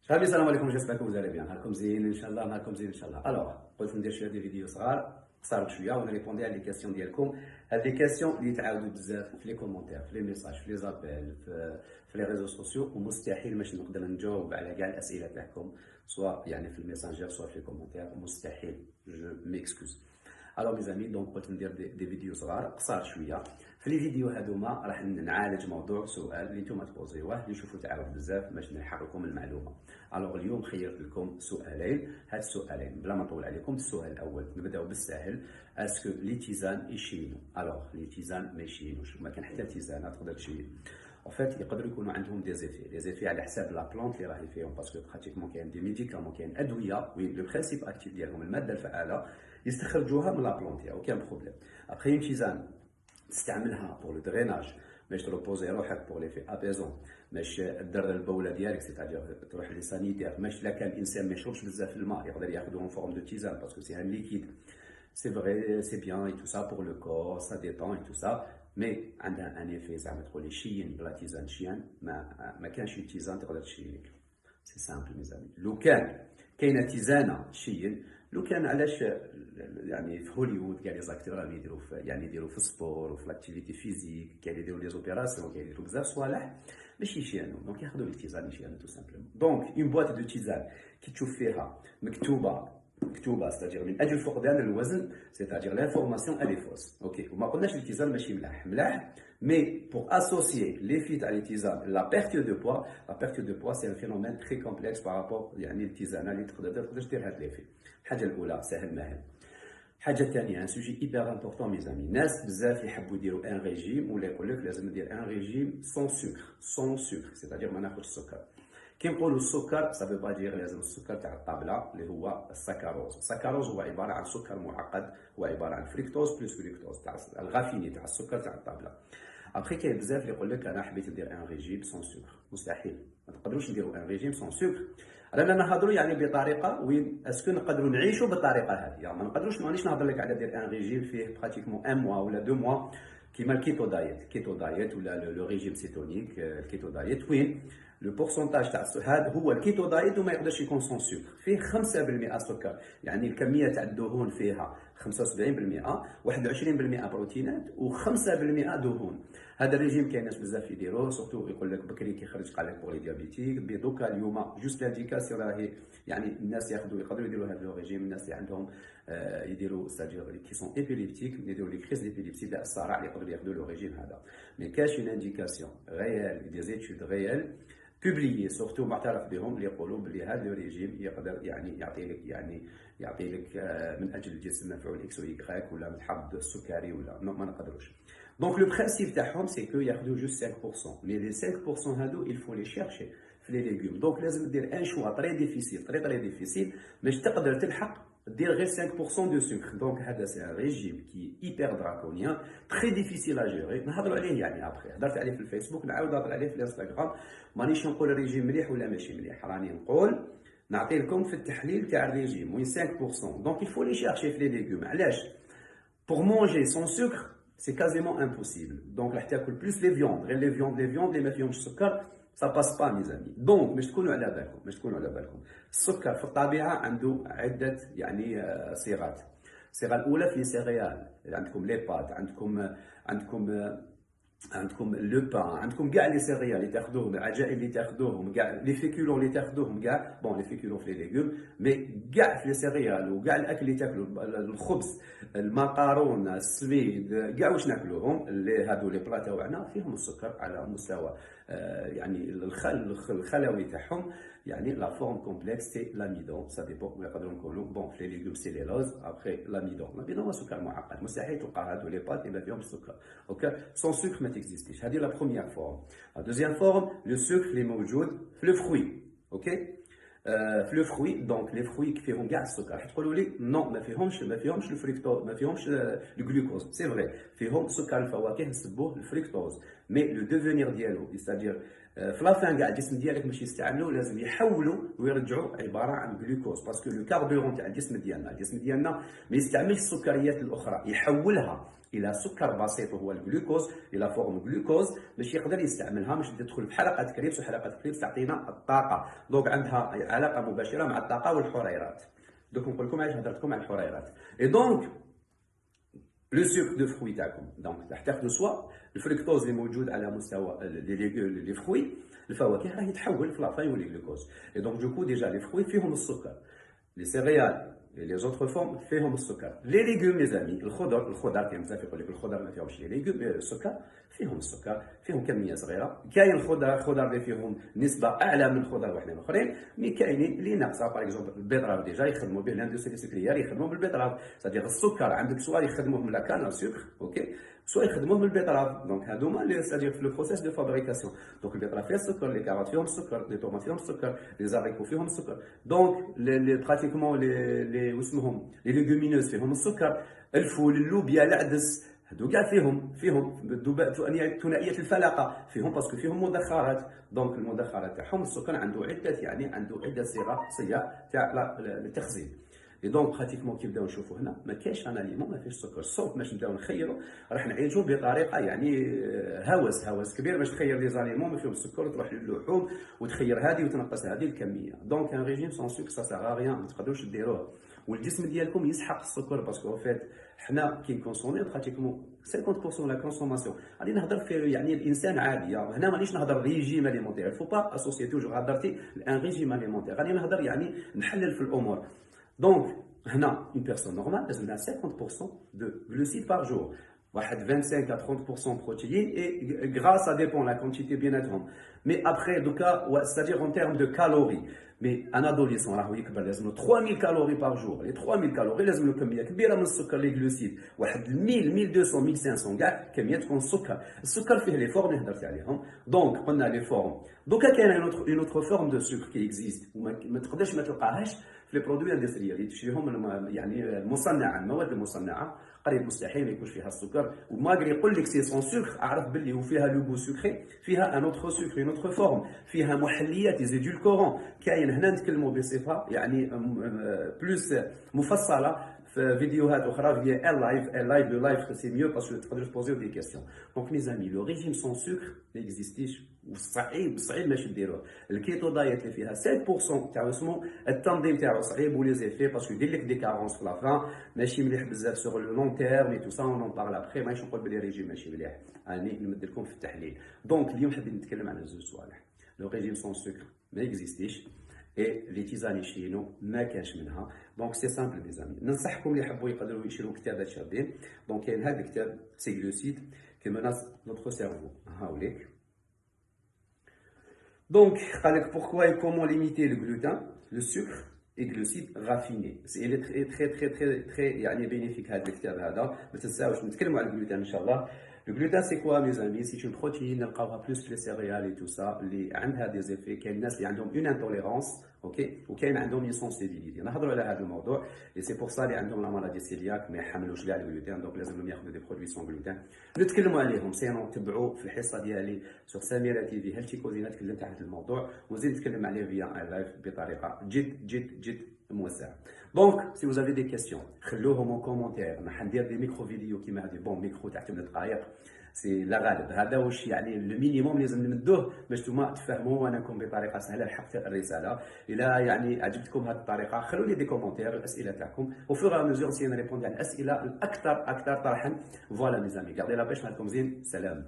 شباب السلام عليكم، جيسبر كو زالي بيان. نهاركم زين ان شاء الله، نهاركم زين ان شاء الله. الوغ قلت ندير شويه دي فيديو صغار قصار شويه ونريبوندي على لي كيسيون ديالكم. هاد لي كيسيون اللي تعاودوا بزاف في لي كومونتير، في لي ميساج، في لي زابيل، في لي ريزو سوسيو، ومستحيل باش نقدر نجاوب على كاع الاسئله تاعكم، سواء يعني في الميسنجر سواء في لي كومونتير. مستحيل، جو ميكسكوز. الو مي زامي، دونك قلت ندير دي فيديو صغار قصار شويه. في لي فيديو هذوما راح نعالج موضوع سؤال اللي نتوما تبوزيوه اللي نشوفوا تعاود بزاف باش نحركم المعلومه. الوغ اليوم خيرت لكم سؤالين. هاد السؤالين بلا ما نطول عليكم، السؤال الاول نبداو بالساهل: اسكو لي تيزان يشينو؟ الوغ لي تيزان ما يشينوش، ما كان حتى تيزانه تقدر تشين. En fait يقدروا يكونوا عندهم دي زيفي على حساب لا بلانت اللي راهي فيهم، باسكو براتيكمون كاين دي ميديكامون، كاين ادويه وين لو برينسيپ اكتيف ديالهم الماده الفعاله يستخرجوها من لا بلانت، اوكي بروبليم. ابخي تيزان تستعملها بور لو دريناج، باش تروبوزي روحك بور لي في ابيزون، باش تدرر البوله ديالك، سيتادير تروح لي سانيتير. باش لا كان الانسان ما يشربش بزاف الماء يقدر ياخذو اون فورم دو تيزان، باسكو سي ان ليكيد. سي فري سي بيان اي تو سا بور لو كور، سا ديتون اي تو سا، مي عندها ان ايفي زعما تقولي شين بلا تيزان شيان، ما كانش تيزان تقدر تشينك. سي سامبل ميزامي. لو كان كاينه تيزانه شين، لو كان علاش يعني في هوليوود كاع لي زاكتور راهم يديروا يعني يديروا في السبور وفي لاكتيفيتي فيزيك، كاين يديروا لي زوبيراسيون، كاين يديروا بزاف صوالح باش يشينوا، دونك ياخذوا لي تيزان يشينوا تو سامبلومون. دونك اون بواط دو تيزان كي تشوف فيها مكتوبه ستادير من اجل فقدان الوزن، ستادير لانفورماسيون الي فوس، اوكي. وما قلناش التيزان ماشي ملاح، مي بور اسوسيي لي في تاع التيزان لا بيرت دو بوا. لا بيرت دو بوا سي ان فينومين تري كومبلكس بارابور يعني التيزانه اللي تقدر دير هاد لي في. الحاجه الاولى سهل ماهل. الحاجه الثانيه ان سوجي ايبر امبورطون ميزامي، ناس بزاف يحبوا يديروا ان ريجيم ولا يقول لك لازم ندير ان ريجيم سون سكر، سيتادير ما ناخذش السكر. كي نقولوا السكر سافو با دير لازم السكر تاع الطابله اللي هو السكروز. السكروز هو عباره عن سكر معقد، هو عباره عن فريكتوز بلس فريكتوز تاع الغافيني تاع السكر تاع الطابله. ابخي كاين بزاف اللي يقول لك انا حبيت ندير ان ريجيم سون سكر. مستحيل، ما تقدروش نديروا ان ريجيم سون سكر. رانا نهضروا يعني بطريقه وين اسكو نقدروا نعيشوا بالطريقه هذه، يعني ما نقدروش، مانيش نهضر لك على دير ان ريجيم فيه براتيكمون ان موا ولا دو موا كيما الكيتو دايت ولا لو ريجيم سيتونيك. الكيتو دايت وين لو بورسونتاج تاع هذا هو الكيتو دايت وما يقدرش يكون سون سكر، فيه 5% سكر، يعني الكميه تاع الدهون فيها 75%، 21% بروتينات و5% دهون. هذا الريجيم كاين ناس بزاف يديروه، سورتو يقول لك بكري كي خرج قال لك بور لي ديابيتيك، بدوكا اليوم جوست لانديكاسيون راهي يعني الناس يقدروا يديروا هذا الريجيم. الناس اللي عندهم يديروا ستادير كي سون ايبيليبتيك، يديروا لي كريز ديبيليبسي تاع الصرع، يقدروا ياخذوا لو ريجيم هذا. مي كاش اون انديكاسيون ريال دي زيتود ريال بوبليي سورتو معترف بهم اللي يقولوا بلي هذا لو ريجيم يقدر يعني يعطي لك من اجل الجسم مفعول اكس و يغريك ولا الحمض السكري ولا ما نقدروش. دونك لو برينسيپ تاعهم سي كو ياخذوا جوست 5%، مي لي 5% هادو il faut les chercher في لي ليغوم. دونك لازم دير ان شوا طري ديفيسيل باش تقدر تلحق دير غير 5% دو سكر. دونك هذا سي ان ريجيم كي ايبر دراكونيان تري ديفيسيل ا جيري. نهضروا عليه يعني ابخي، هضرت عليه في الفيسبوك، نعاود نهضر عليه في الانستغرام. مانيش نقول الريجيم مليح ولا ماشي مليح، راني نقول نعطي لكم في التحليل تاع الريجيم وين 5%. دونك il faut les chercher في لي ليغوم. علاش؟ pour manger sans sucre c'est quasiment impossible. Donc راح تاكل بلوس لي فيوند، غير لي فيوند اللي ما فيهمش السكر سا باس با ميزامي. دونك باش تكونوا على بالكم السكر في الطبيعه عنده عده يعني صيغات. الصيغه الاولى في سيريال، عندكم لي بات، عندكم لو بان، عندكم كاع لي سيريال اللي تاخذوهم، العجائن اللي تاخذوهم، كاع لي فيكولون اللي تاخذوهم، كاع بون لي فيكولون في لي ليغوم، مي كاع في لي سيريال وكاع الاكل اللي تاكلوا، الخبز، المقارون، السميد، كاع واش ناكلوهم اللي هادو لي بلا تاعنا فيهم السكر على مستوى يعني الخلوي تاعهم، يعني لا فورم كومبلكس سي لاميدون. سا ديبون نقدروا نقولوا بون في لي ليغوم سي لي لوز، ابخي لاميدون هو سكر معقد، مستحيل تلقى هادو لي بات اللي ما فيهمش السكر. اوكي سون سكر ما تكزيستيش. هذه لا بروميير فورم. لا دوزيام فورم لو سكر اللي موجود في لو فروي. اوكي في لو فروي، دونك لي فروي فيهم كاع السكر. راح تقولوا لي نو ما فيهمش الفريكتوز، ما فيهمش الجلوكوز. سي فري فيهم سكر الفواكه نسبوه الفريكتوز، مي لو دوفينير ديالو ستادير في لافان كاع الجسم ديالك باش يستعملوا لازم يحولوا ويرجعوا عباره عن جلوكوز، باسكو لو كاربورون تاع الجسم ديالنا ما يستعملش السكريات الاخرى، يحولها الى سكر بسيط وهو الجلوكوز، الى فورم جلوكوز باش يقدر يستعملها، باش تدخل في حلقه كريبس، وحلقه كريبس تعطينا الطاقه. دونك عندها علاقه مباشره مع الطاقه والحريرات. دوك نقول لكم علاش هضرت لكم على الحريرات. اي دونك لو سوكر دو فروي تاعكم، دونك تحتاج سوا الفركتوز اللي موجود على مستوى لي فروي الفواكه راه يتحول في لافاي ولي جلوكوز. اي دونك دوكو ديجا لي فروي فيهم السكر، لي سيريال لي زوتر فورم فيهم السكر. لي ليغوم لي زامي، الخضر كاين بزاف يقول لك الخضر ما فيهمش لي ليغوم، السكر فيهم السكر، فيهم كميه صغيره. كاين الخضر اللي فيهم نسبه اعلى من خضر وحدين اخرين، مي كاينين اللي ناقصه. باغ اكزومبل البيضراف ديجا يخدموا به لاندستري سكريير، يخدموا بالبيضراف، سادير السكر عندك سوا يخدموه من لا كان سكر اوكي، سوا يخدموه من البيضراف. دونك هادوما لي سادير في لو بروسيس دو فابريكاسيون. دونك البيضراف فيها السكر، لي كاروت فيهم السكر، لي طوماط فيهم السكر، لي زاريكو فيهم السكر. دونك لي براتيكمون لي واسمهم لي ليغومينوز فيهم السكر، الفول، اللوبيا، العدس، هادو كاع فيهم ثنائيه الفلاقه فيهم، باسكو فيهم مدخرات. دونك المدخرات تاعهم السكر عنده عده صيغ تاع التخزين. اي دونك براتيكمون كي نبداو نشوفوا هنا ما كاينش ان اليمون ما فيهش السكر، صوب باش نبداو نخيروا راح نعيشوا بطريقه يعني هوس كبير باش تخير لي زاليمون ما فيهم السكر وتروح للحوم وتخير هذه وتنقص هذه الكميه. دونك ان ريجيم سون سكر سا سار ريان، ما تقدروش ديروه، والجسم ديالكم يسحق السكر، باسكو فيت حنا كي نكونسومي براتيكمون 50% لا كونسوماسيون. غادي نهضر في يعني الانسان عادي، هنا مانيش نهضر ريجيم اليمونتير، فو با اسوسيي توجور هضرتي ان ريجيم اليمونتير، غادي نهضر يعني نحلل في الامور. دونك هنا une personne normale لازم لها 50% de glucides par jour، واحد 25 à 30% protéines, et gras ça dépend la quantité بيناتهم. mais après دوكا c'est-à-dire en termes de calories. mais un adolescent راهو يكبر لازم له 3000 calories par jour، les 3000 calories لازم له كميه كبيره من السكر لي جلوسيد، واحد 1000 1200 1500 كاع كميه تكون السكر فيه لي فورم اللي هضرت عليهم. دونك قلنا لي فورم، دوكا كاين اون اوتر فورم دو سكر كي اكزيست وما تقدرش ما تلقاهاش في لي برودوي اندستريال اللي تشريهم يعني المصنعه، المواد المصنعه قريب مستحيل ما يكونش فيها السكر. وماغري يقول لك سي سون سكر، اعرف باللي وفيها لو بو سكري، فيها ان اوتر سكر اون اوتر فورم، فيها محليات زيدولكورون. كاين هنا نتكلموا بصفه يعني بلوس مفصله في فيديوهات اخرى في اللايف لو لايف سي ميو باسكو تقدروا تبوزيو دي كيسيون. دونك مي زامي لو ريجيم سون سكر ما اكزيستيش، وصعيب باش ديروه. الكيتو دايت اللي فيها 7% تاع اسمه التنظيم تاعو صعيب ولي زيفي، باسكو يدير لك دي كارونس في لافان، ماشي مليح بزاف سوغ لو لون تيرم اي تو سا اون بارل ابخي. ماشي نقول بلي ريجيم ماشي مليح، راني نمد لكم في التحليل. دونك اليوم حبيت نتكلم على زوج صوالح. لو ريجيم سون سكر ما اكزيستيش، اي لي تيزاني شينو ما كانش منها. دونك سي سامبل مي زامي، ننصحكم اللي يحبوا يقدروا يشريوا كتابات شابين. دونك كاين هذا الكتاب سي جلوسيد كي مناس نوتر سيرفو، هاوليك. Donc, pourquoi et comment limiter le gluten, le sucre et glucides raffinés. Il est très يعني bénéfique هذا الكتاب هذا. ما تنساوش نتكلموا على الجلوتين ان شاء الله. Le gluten c'est quoi mes amis? C'est une protéine نلقاوها plus في les céréales et tout ça اللي عندها des effets. كاين الناس اللي عندهم une intolérance اوكي، وكاين عندهم une sensibilité. نهضروا على هذا الموضوع et c'est pour ça اللي عندهم لا مالادي سيلياك ما يحملوش كاع الجلوتين، دونك لازم ياخذوا دي برودوي سون جلوتين. نتكلموا عليهم سينو تبعوا في الحصه ديالي سور سميرة تي في هيلثي كوزينه، تكلمت على هذا الموضوع وزيد نتكلم عليه فيا لايف بطريقه جد موسعه. دونك سي vous avez des questions خلوهم en commentaire. راح ندير دي ميكرو فيديو كيما هذه بون ميكرو تاع 8 دقائق سي لا غالب. هذا واش يعني المينيموم لازم نمدوه باش نتوما تفهموا وانا نكون بطريقه سهله لحقت الرساله. الى يعني عجبتكم هذه الطريقه خلوا لي دي كومونتير الاسئله تاعكم وفور ميزور سي نريبوندي على الاسئله الاكثر طرحا. فوالا ميزامي، غاردي لا بيش معكم زين، سلام.